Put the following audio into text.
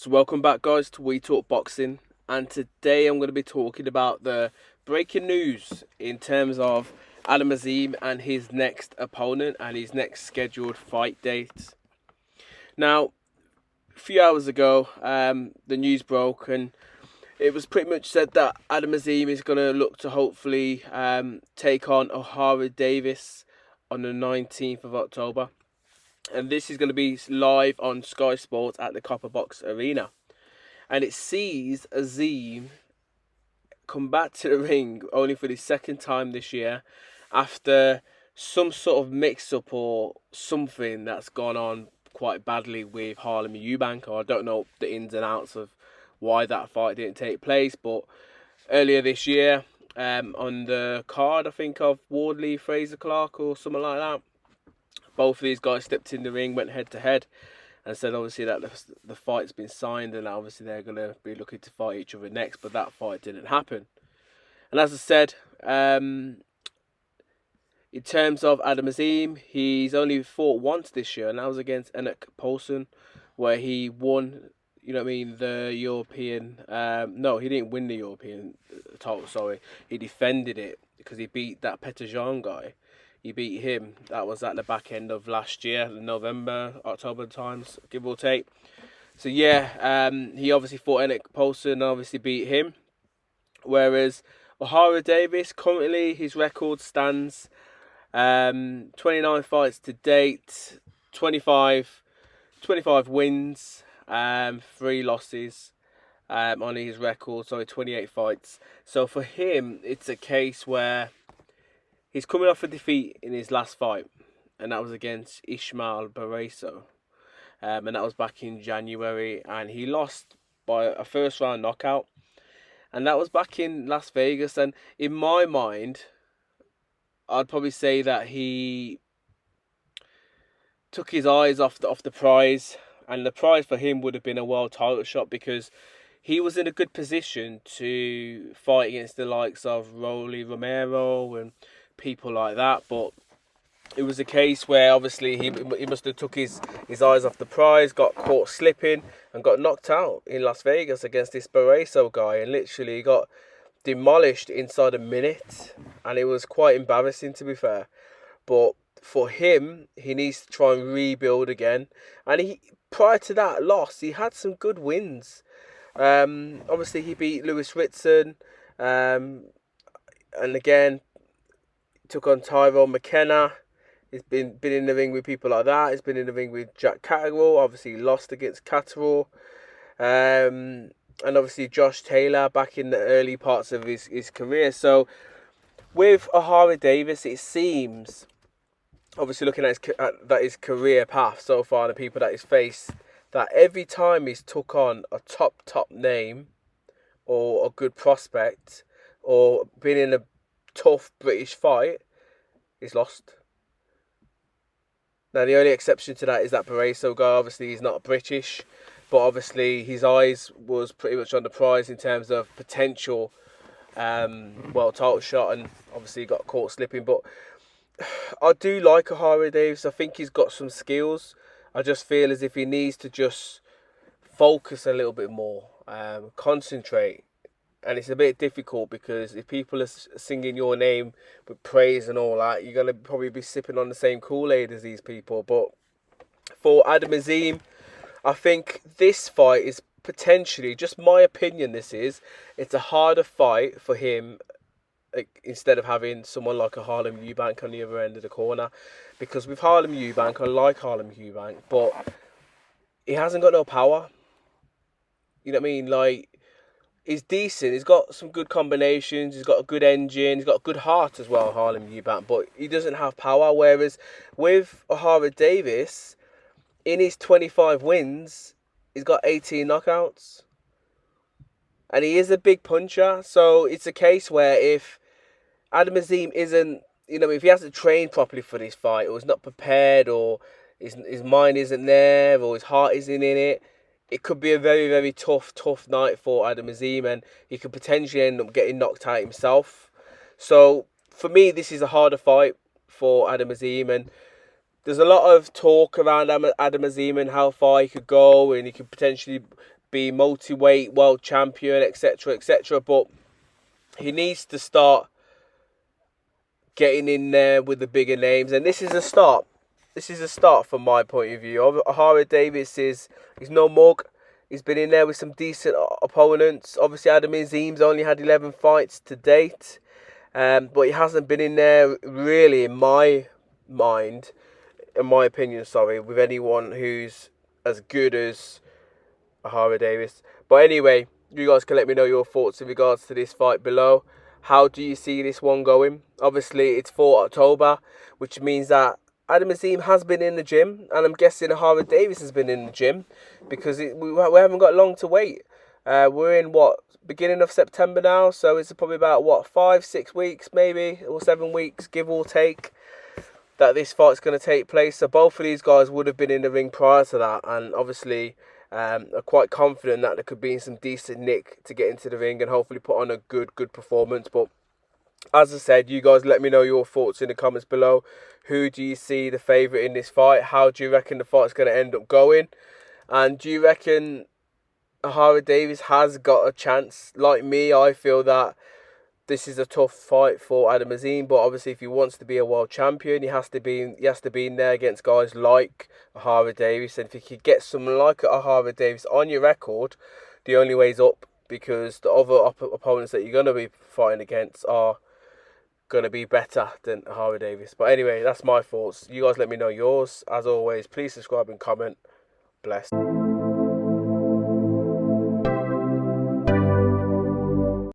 So welcome back guys to We Talk Boxing, and today I'm going to be talking about the breaking news in terms of Adam Azim and his next opponent and his next scheduled fight date. Now, a few hours ago, the news broke and it was pretty much said that Adam Azim is going to look to hopefully take on Ohara Davis on the 19th of October. And this is going to be live on Sky Sports at the Copper Box Arena. And it sees Azim come back to the ring only for the second time this year after some sort of mix-up or something that's gone on quite badly with Harlem Eubank. Or I don't know the ins and outs of why that fight didn't take place, but earlier this year, on the card, I think, of Wardley Fraser Clark or something like that, both of these guys stepped in the ring, went head to head, and said obviously that the fight's been signed and obviously they're going to be looking to fight each other next, but that fight didn't happen. And as I said, in terms of Adam Azim, he's only fought once this year, and that was against Enoch Paulson, where he won, the European. No, he didn't win the European title, sorry. He defended it because he beat that Petterjean guy. He beat him. That was at the back end of last year, November, October times, give or take. So yeah, he obviously fought Enoch Paulson and obviously beat him. Whereas Ohara Davis, currently his record stands 29 fights to date, 25 wins, 3 losses on his record, sorry, 28 fights. So for him, it's a case where he's coming off a defeat in his last fight, and that was against Ismael Barreso. And that was back in January, and he lost by a first round knockout. And that was back in Las Vegas, and in my mind, I'd probably say that he took his eyes off the prize, and the prize for him would have been a world title shot, because he was in a good position to fight against the likes of Rolly Romero and people like that, but it was a case where obviously he must have took his eyes off the prize, got caught slipping, and got knocked out in Las Vegas against this Barreso guy, and literally got demolished inside a minute, and it was quite embarrassing, to be fair. But for him, he needs to try and rebuild again, and he, prior to that loss, he had some good wins. Obviously he beat Lewis Ritson, and again took on Tyrone McKenna. He's been in the ring with people like that. He's been in the ring with Jack Catterall. Obviously lost against Catterall. And obviously Josh Taylor back in the early parts of his career. So with Ohara Davis, it seems, obviously looking at his career path so far and the people that he's faced, that every time he's took on a top name or a good prospect or been in a tough British fight, he's lost. Now the only exception to that is that Barreso guy. Obviously he's not British, but obviously his eyes was pretty much on the prize in terms of potential world title shot, and obviously got caught slipping. But I do like Ohara Davis. I think he's got some skills. I just feel as if he needs to just focus a little bit more, concentrate. And it's a bit difficult because if people are singing your name with praise and all that, you're going to probably be sipping on the same Kool-Aid as these people. But for Adam Azim, I think this fight is potentially, just my opinion, it's a harder fight for him, instead of having someone like a Harlem Eubank on the other end of the corner. Because with Harlem Eubank, I like Harlem Eubank, but he hasn't got no power. You know what I mean? Like, he's decent. He's got some good combinations. He's got a good engine. He's got a good heart as well, Harlem Eubank. But he doesn't have power. Whereas with Ohara Davis, in his 25 wins, he's got 18 knockouts. And he is a big puncher. So it's a case where if Adam Azim isn't, if he hasn't trained properly for this fight, or is not prepared, or his mind isn't there, or his heart isn't in it, it could be a very, very tough night for Adam Azim, and he could potentially end up getting knocked out himself. So, for me, this is a harder fight for Adam Azim, and there's a lot of talk around Adam Azim and how far he could go, and he could potentially be multi-weight world champion, etc., etc. But he needs to start getting in there with the bigger names, and this is a start. This is a start from my point of view. Ohara Davies he's no mug. He's been in there with some decent opponents. Obviously, Azim's only had 11 fights to date, but he hasn't been in there really, in my opinion, with anyone who's as good as Ohara Davies. But anyway, you guys can let me know your thoughts in regards to this fight below. How do you see this one going? Obviously, it's for October, which means that Azim has been in the gym, and I'm guessing Ohara Davies has been in the gym, because we haven't got long to wait. We're in, beginning of September now, so it's probably about, 5-6 weeks maybe, or 7 weeks, give or take, that this fight's going to take place. So both of these guys would have been in the ring prior to that, and obviously are quite confident that there could be some decent nick to get into the ring and hopefully put on a good performance. But as I said, you guys let me know your thoughts in the comments below. Who do you see the favourite in this fight? How do you reckon the fight's going to end up going? And do you reckon Ohara Davies has got a chance? Like me, I feel that this is a tough fight for Azim, but obviously if he wants to be a world champion, he has to be in there against guys like Ohara Davies. And if he could get someone like Ohara Davies on your record, the only way's up, because the other opponents that you're going to be fighting against are going to be better than Ohara Davies. But anyway, that's my thoughts. You guys let me know yours. As always, please subscribe and comment. Blessed.